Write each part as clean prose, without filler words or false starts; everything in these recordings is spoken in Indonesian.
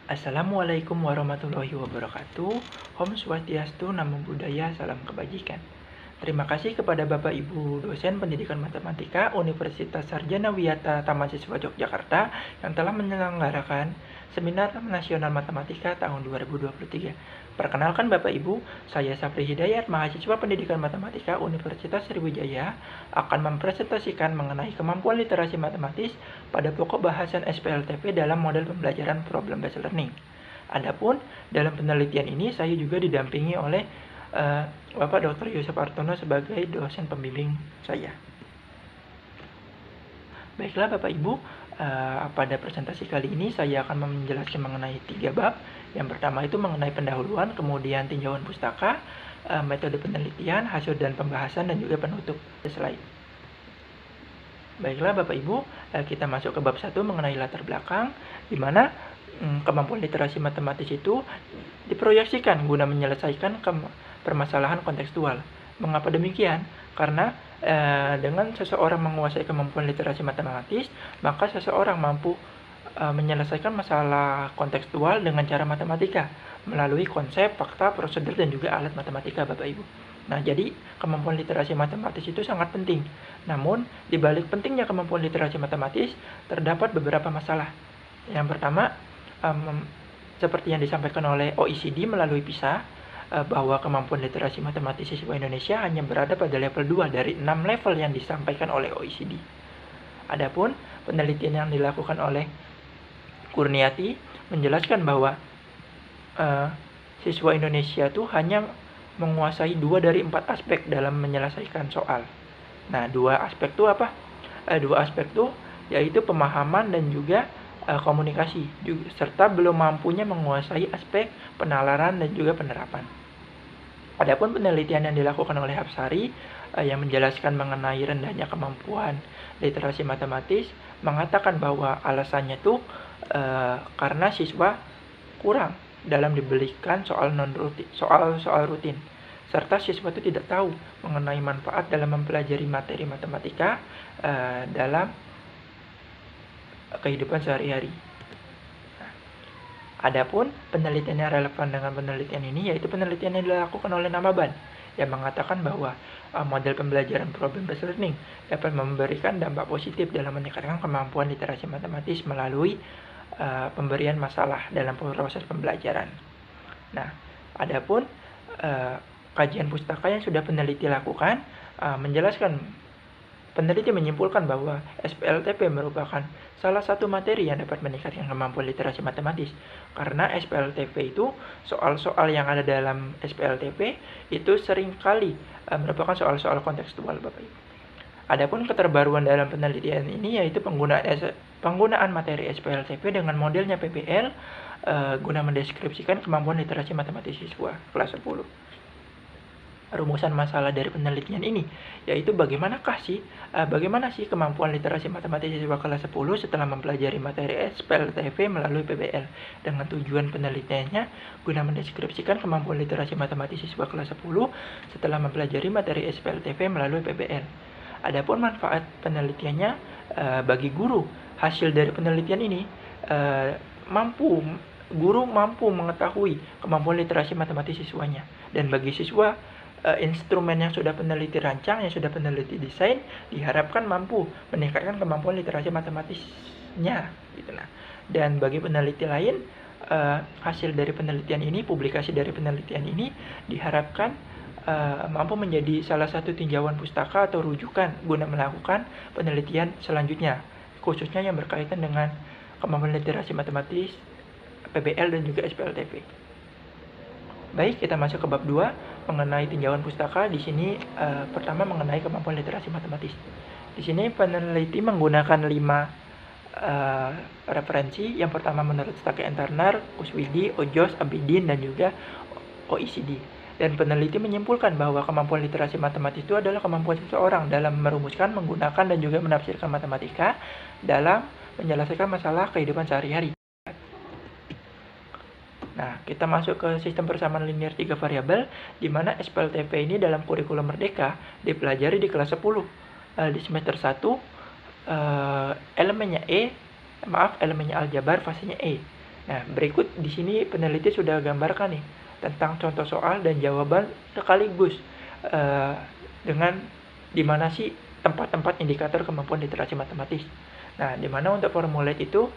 Assalamualaikum warahmatullahi wabarakatuh. Om Swastiastu, Namo Buddhaya, salam kebajikan. Terima kasih kepada Bapak Ibu dosen Pendidikan Matematika Universitas Sarjana Wiyata Taman Siswa Yogyakarta yang telah menyelenggarakan Seminar Nasional Matematika tahun 2023. Perkenalkan Bapak Ibu, saya Sapri Hidayat, mahasiswa Pendidikan Matematika Universitas Sriwijaya, akan mempresentasikan mengenai kemampuan literasi matematis pada pokok bahasan SPLTP dalam model pembelajaran Problem Based Learning. Adapun dalam penelitian ini saya juga didampingi oleh Bapak Dr. Yusuf Artono sebagai dosen pembimbing saya. Baiklah Bapak Ibu, pada presentasi kali ini saya akan menjelaskan mengenai 3 bab. Yang pertama itu mengenai pendahuluan, kemudian tinjauan pustaka, metode penelitian, hasil dan pembahasan, dan juga penutup slide. Baiklah Bapak Ibu, kita masuk ke bab 1 mengenai latar belakang, di mana kemampuan literasi matematis itu diproyeksikan guna menyelesaikan permasalahan kontekstual. Mengapa demikian? Karena dengan seseorang menguasai kemampuan literasi matematis, maka seseorang mampu menyelesaikan masalah kontekstual dengan cara matematika melalui konsep, fakta, prosedur, dan juga alat matematika, Bapak Ibu. Nah, jadi kemampuan literasi matematis itu sangat penting. Namun, di balik pentingnya kemampuan literasi matematis, terdapat beberapa masalah. Yang pertama, seperti yang disampaikan oleh OECD melalui PISA, bahwa kemampuan literasi matematis siswa Indonesia hanya berada pada level 2 dari 6 level yang disampaikan oleh OECD. Adapun penelitian yang dilakukan oleh Kurniati menjelaskan bahwa siswa Indonesia itu hanya menguasai 2 dari 4 aspek dalam menyelesaikan soal. Nah, 2 aspek itu apa? 2 aspek itu yaitu pemahaman dan juga komunikasi, serta belum mampunya menguasai aspek penalaran dan juga penerapan. Adapun penelitian yang dilakukan oleh Hapsari yang menjelaskan mengenai rendahnya kemampuan literasi matematis mengatakan bahwa alasannya itu karena siswa kurang dalam diberikan soal rutin, serta siswa itu tidak tahu mengenai manfaat dalam mempelajari materi matematika dalam kehidupan sehari-hari. Adapun penelitian yang relevan dengan penelitian ini yaitu penelitian yang dilakukan oleh Namaban yang mengatakan bahwa model pembelajaran problem based learning dapat memberikan dampak positif dalam meningkatkan kemampuan literasi matematis melalui pemberian masalah dalam proses pembelajaran. Nah, adapun kajian pustaka yang sudah peneliti lakukan menjelaskan, peneliti menyimpulkan bahwa SPLTP merupakan salah satu materi yang dapat meningkatkan kemampuan literasi matematis. Karena SPLTP itu, soal-soal yang ada dalam SPLTP itu seringkali merupakan soal-soal kontekstual, Bapak Ibu. Adapun keterbaruan dalam penelitian ini yaitu penggunaan materi SPLTP dengan modelnya PBL guna mendeskripsikan kemampuan literasi matematis siswa kelas 10. Rumusan masalah dari penelitian ini yaitu bagaimana sih kemampuan literasi matematis siswa kelas 10 setelah mempelajari materi SPLTP melalui PBL, dengan tujuan penelitiannya guna mendeskripsikan kemampuan literasi matematis siswa kelas 10 setelah mempelajari materi SPLTP melalui PBL. Adapun manfaat penelitiannya bagi guru, hasil dari penelitian ini guru mampu mengetahui kemampuan literasi matematis siswanya, dan bagi siswa instrumen yang sudah peneliti rancang, yang sudah peneliti desain, diharapkan mampu meningkatkan kemampuan literasi matematisnya, gitu. Nah, dan bagi peneliti lain, hasil dari penelitian ini, publikasi dari penelitian ini diharapkan mampu menjadi salah satu tinjauan pustaka atau rujukan guna melakukan penelitian selanjutnya, khususnya yang berkaitan dengan kemampuan literasi matematis, PBL, dan juga SPLTP. Baik, kita masuk ke bab 2 mengenai tinjauan pustaka. Di sini pertama mengenai kemampuan literasi matematis. Di sini peneliti menggunakan 5 referensi. Yang pertama menurut Stuckey and Turner, Kuswidi, Ojos, Abidin, dan juga OECD. Dan peneliti menyimpulkan bahwa kemampuan literasi matematis itu adalah kemampuan seseorang dalam merumuskan, menggunakan, dan juga menafsirkan matematika dalam menyelesaikan masalah kehidupan sehari-hari. Nah, kita masuk ke sistem persamaan linear 3 variabel, di mana SPLTP ini dalam kurikulum Merdeka dipelajari di kelas 10. Di semester 1, elemennya elemennya aljabar, fasenya E. Nah, berikut di sini peneliti sudah gambarkan nih tentang contoh soal dan jawaban sekaligus dengan di mana sih tempat-tempat indikator kemampuan literasi matematis. Nah, di mana untuk formulate itu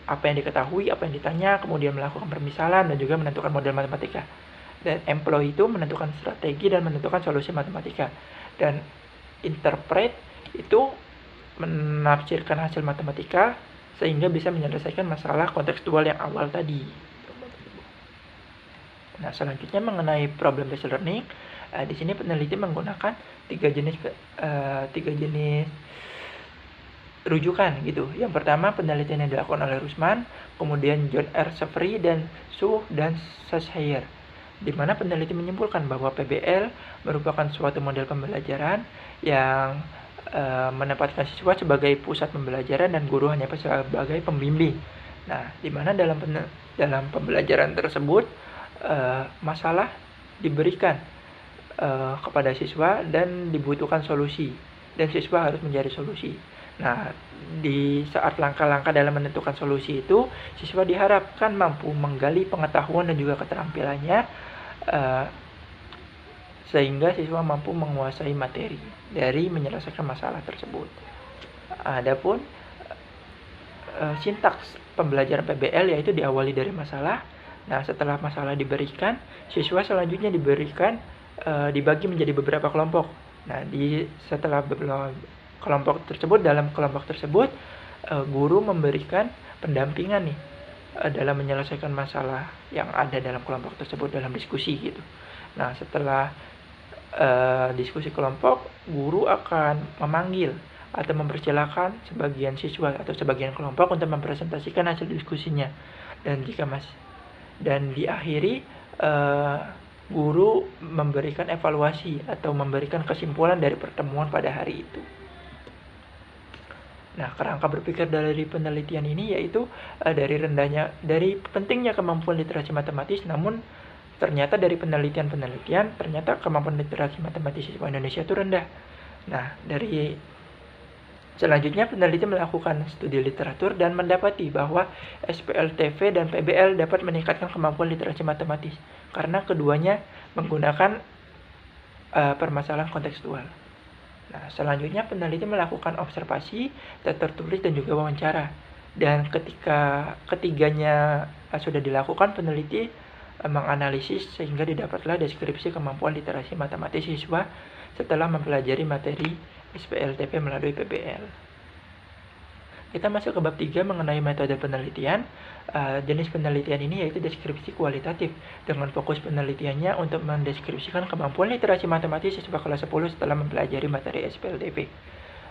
apa yang diketahui, apa yang ditanya, kemudian melakukan permisalan dan juga menentukan model matematika. Dan employ itu menentukan strategi dan menentukan solusi matematika. Dan interpret itu menafsirkan hasil matematika sehingga bisa menyelesaikan masalah kontekstual yang awal tadi. Nah, selanjutnya mengenai problem based learning, di sini peneliti menggunakan tiga jenis rujukan gitu. Yang pertama penelitian yang dilakukan oleh Rusman, kemudian John R. Severy dan Su dan Sasheyer, di mana peneliti menyimpulkan bahwa PBL merupakan suatu model pembelajaran yang menempatkan siswa sebagai pusat pembelajaran dan guru hanya sebagai pembimbing. Nah, di mana dalam pembelajaran tersebut masalah diberikan kepada siswa dan dibutuhkan solusi, dan siswa harus mencari solusi. Nah, di saat langkah-langkah dalam menentukan solusi itu, siswa diharapkan mampu menggali pengetahuan dan juga keterampilannya sehingga siswa mampu menguasai materi dari menyelesaikan masalah tersebut. Adapun sintaks pembelajaran PBL yaitu diawali dari masalah. Nah, setelah masalah diberikan, siswa selanjutnya dibagi menjadi beberapa kelompok. Nah, setelah kelompok tersebut, dalam kelompok tersebut guru memberikan pendampingan nih dalam menyelesaikan masalah yang ada dalam kelompok tersebut dalam diskusi gitu. Nah, setelah diskusi kelompok, guru akan memanggil atau mempersilahkan sebagian siswa atau sebagian kelompok untuk mempresentasikan hasil diskusinya, dan diakhiri guru memberikan evaluasi atau memberikan kesimpulan dari pertemuan pada hari itu. Nah, kerangka berpikir dari penelitian ini yaitu dari pentingnya kemampuan literasi matematis, namun ternyata dari penelitian ternyata kemampuan literasi matematis siswa Indonesia itu rendah. Nah, dari selanjutnya peneliti melakukan studi literatur dan mendapati bahwa SPLTV dan PBL dapat meningkatkan kemampuan literasi matematis karena keduanya menggunakan permasalahan kontekstual. Nah, selanjutnya peneliti melakukan observasi, tes tertulis dan juga wawancara. Dan ketika ketiganya sudah dilakukan, peneliti menganalisis sehingga didapatlah deskripsi kemampuan literasi matematis siswa setelah mempelajari materi SPLTP melalui PBL. Kita masuk ke bab 3 mengenai metode penelitian. Jenis penelitian ini yaitu deskripsi kualitatif, dengan fokus penelitiannya untuk mendeskripsikan kemampuan literasi matematis siswa kelas 10 setelah mempelajari materi SPLTP.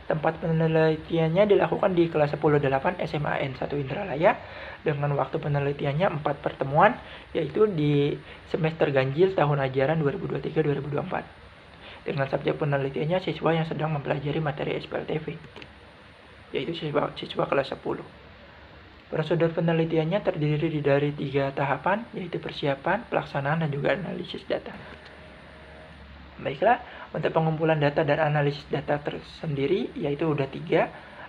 Tempat penelitiannya dilakukan di kelas 10-8 SMAN 1 Indralaya dengan waktu penelitiannya 4 pertemuan, yaitu di semester ganjil tahun ajaran 2023-2024. Dengan subjek penelitiannya siswa yang sedang mempelajari materi SPLTV, yaitu siswa kelas 10. Prosedur penelitiannya terdiri dari 3 tahapan, yaitu persiapan, pelaksanaan, dan juga analisis data. Baiklah, untuk pengumpulan data dan analisis data tersendiri yaitu udah 3.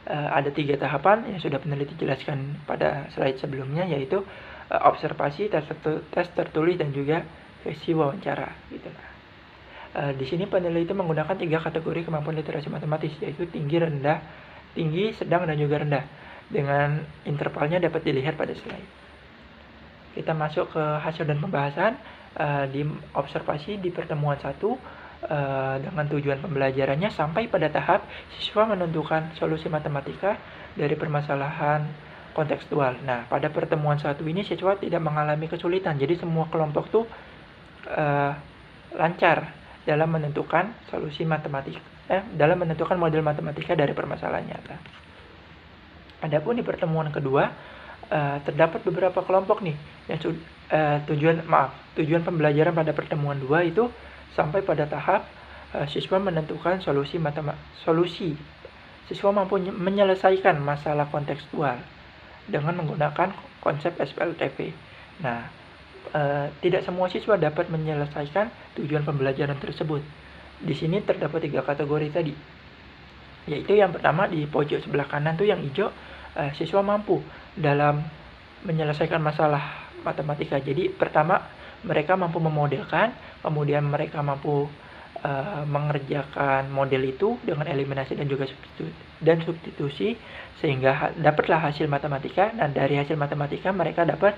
Ada 3 tahapan yang sudah peneliti jelaskan pada slide sebelumnya, yaitu observasi, tes tertulis, dan juga sesi wawancara gitu. Di sini peneliti menggunakan 3 kategori kemampuan literasi matematis, yaitu tinggi, sedang, dan juga rendah. Dengan intervalnya dapat dilihat pada slide. Kita masuk ke hasil dan pembahasan. Di observasi di pertemuan 1 dengan tujuan pembelajarannya sampai pada tahap siswa menentukan solusi matematika dari permasalahan kontekstual. Nah, pada pertemuan 1 ini siswa tidak mengalami kesulitan, jadi semua kelompok tuh lancar dalam menentukan solusi dalam menentukan model matematika dari permasalahan nyata. Adapun di pertemuan kedua terdapat beberapa kelompok nih yang tujuan pembelajaran pada pertemuan 2 itu sampai pada tahap siswa menentukan solusi. Siswa mampu menyelesaikan masalah kontekstual dengan menggunakan konsep SPLTV. Nah, tidak semua siswa dapat menyelesaikan tujuan pembelajaran tersebut. Di sini terdapat 3 kategori tadi, yaitu yang pertama di pojok sebelah kanan tuh yang hijau, siswa mampu dalam menyelesaikan masalah matematika. Jadi pertama mereka mampu memodelkan, kemudian mereka mampu mengerjakan model itu dengan eliminasi dan juga substitusi, sehingga dapatlah hasil matematika. Dan dari hasil matematika mereka dapat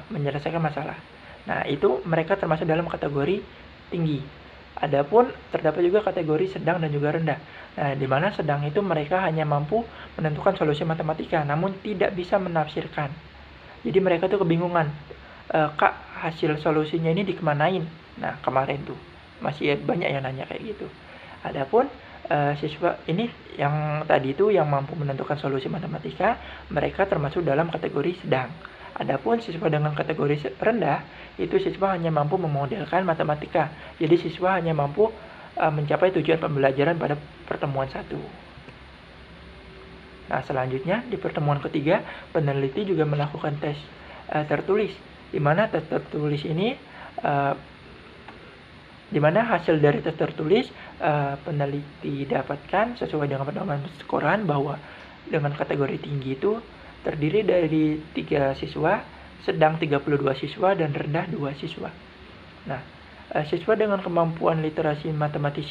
menyelesaikan masalah. Nah, itu mereka termasuk dalam kategori tinggi. Adapun terdapat juga kategori sedang dan juga rendah. Nah, di mana sedang itu mereka hanya mampu menentukan solusi matematika, namun tidak bisa menafsirkan. Jadi mereka tuh kebingungan, Kak, hasil solusinya ini dikemanain? Nah, kemarin tuh masih banyak yang nanya kayak gitu. Adapun siswa ini yang tadi itu yang mampu menentukan solusi matematika, mereka termasuk dalam kategori sedang. Adapun siswa dengan kategori rendah, itu siswa hanya mampu memodelkan matematika. Jadi siswa hanya mampu mencapai tujuan pembelajaran pada pertemuan 1. Nah, selanjutnya di pertemuan ketiga, peneliti juga melakukan tes tertulis, di mana tes tertulis ini di mana hasil dari tes tertulis peneliti dapatkan sesuai dengan pedoman perskoran bahwa dengan kategori tinggi itu terdiri dari 3 siswa, sedang 32 siswa, dan rendah 2 siswa. Nah, siswa dengan kemampuan literasi matematis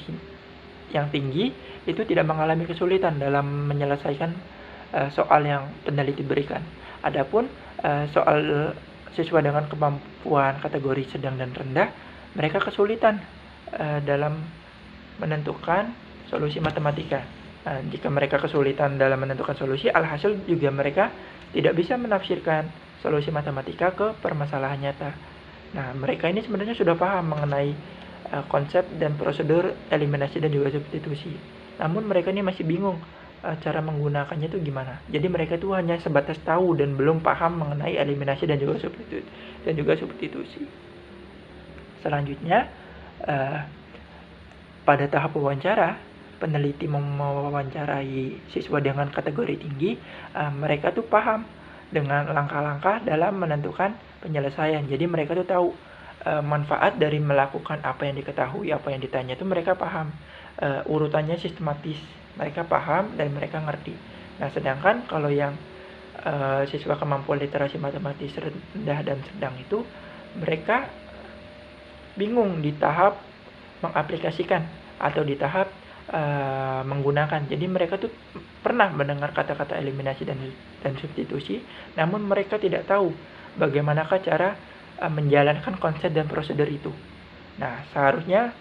yang tinggi itu tidak mengalami kesulitan dalam menyelesaikan soal yang peneliti berikan. Adapun soal siswa dengan kemampuan kategori sedang dan rendah, mereka kesulitan dalam menentukan solusi matematika. Nah, jika mereka kesulitan dalam menentukan solusi, alhasil juga mereka tidak bisa menafsirkan solusi matematika ke permasalahan nyata. Nah, mereka ini sebenarnya sudah paham mengenai konsep dan prosedur eliminasi dan juga substitusi. Namun mereka ini masih bingung cara menggunakannya itu gimana. Jadi mereka itu hanya sebatas tahu dan belum paham mengenai eliminasi dan juga substitusi. Selanjutnya, pada tahap wawancara, peneliti mewawancarai siswa dengan kategori tinggi, mereka tuh paham dengan langkah-langkah dalam menentukan penyelesaian. Jadi mereka tuh tahu manfaat dari melakukan apa yang diketahui, apa yang ditanya itu mereka paham. Urutannya sistematis, mereka paham dan mereka ngerti. Nah, sedangkan kalau yang siswa kemampuan literasi matematis rendah dan sedang itu, mereka bingung di tahap mengaplikasikan atau di tahap menggunakan. Jadi mereka tuh pernah mendengar kata-kata eliminasi dan substitusi, namun mereka tidak tahu bagaimanakah cara menjalankan konsep dan prosedur itu. Nah, seharusnya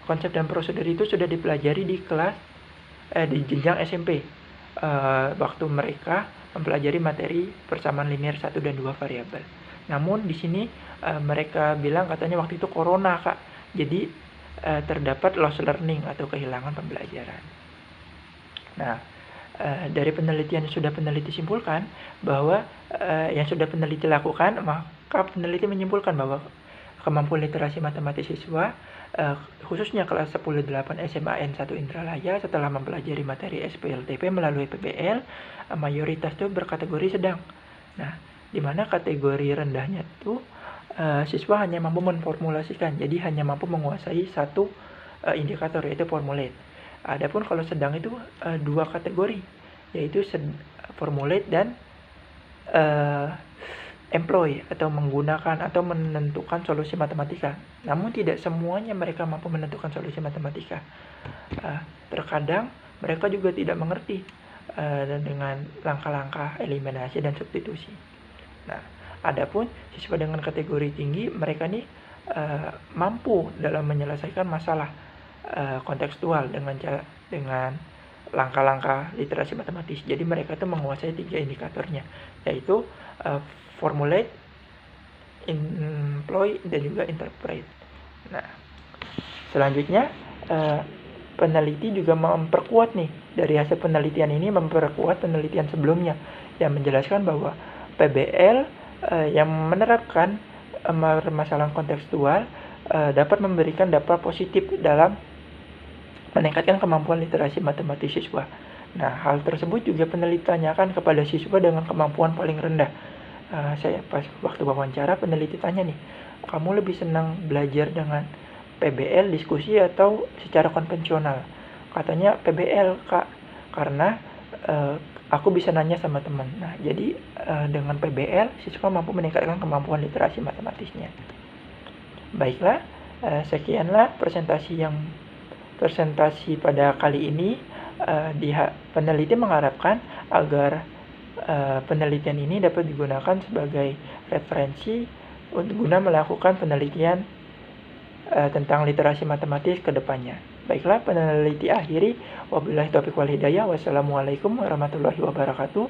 konsep dan prosedur itu sudah dipelajari di kelas di jenjang SMP, waktu mereka mempelajari materi persamaan linear 1 dan 2 variabel. Namun di sini mereka bilang katanya waktu itu corona, Kak. Jadi terdapat loss learning atau kehilangan pembelajaran. Nah, dari penelitian yang sudah peneliti simpulkan bahwa yang sudah peneliti lakukan, maka peneliti menyimpulkan bahwa kemampuan literasi matematis siswa khususnya kelas 10-8 SMA N1 Indralaya setelah mempelajari materi SPLTP melalui PBL mayoritas itu berkategori sedang. Nah, di mana kategori rendahnya itu siswa hanya mampu memformulasikan, jadi hanya mampu menguasai satu indikator yaitu formulate. Adapun kalau sedang itu 2 kategori, yaitu formulate dan employ atau menggunakan atau menentukan solusi matematika. Namun tidak semuanya mereka mampu menentukan solusi matematika. Terkadang mereka juga tidak mengerti dengan langkah-langkah eliminasi dan substitusi. Nah, adapun siswa dengan kategori tinggi, mereka nih mampu dalam menyelesaikan masalah kontekstual dengan langkah-langkah literasi matematis. Jadi mereka itu menguasai 3 indikatornya, yaitu formulate, employ, dan juga interpret. Nah, selanjutnya peneliti juga memperkuat nih, dari hasil penelitian ini memperkuat penelitian sebelumnya yang menjelaskan bahwa PBL yang menerapkan permasalahan kontekstual dapat memberikan dampak positif dalam meningkatkan kemampuan literasi matematis siswa. Nah, hal tersebut juga peneliti tanyakan kepada siswa dengan kemampuan paling rendah. Saya pas waktu wawancara peneliti tanya nih, kamu lebih senang belajar dengan PBL diskusi atau secara konvensional? Katanya PBL, Kak, karena aku bisa nanya sama teman. Nah, jadi dengan PBL, siswa mampu meningkatkan kemampuan literasi matematisnya. Baiklah, sekianlah presentasi pada kali ini. Peneliti mengharapkan agar penelitian ini dapat digunakan sebagai referensi untuk guna melakukan penelitian tentang literasi matematis ke depannya. Baiklah, peneliti akhiri. Wabillahi taufiq wal hidayah. Wassalamualaikum warahmatullahi wabarakatuh.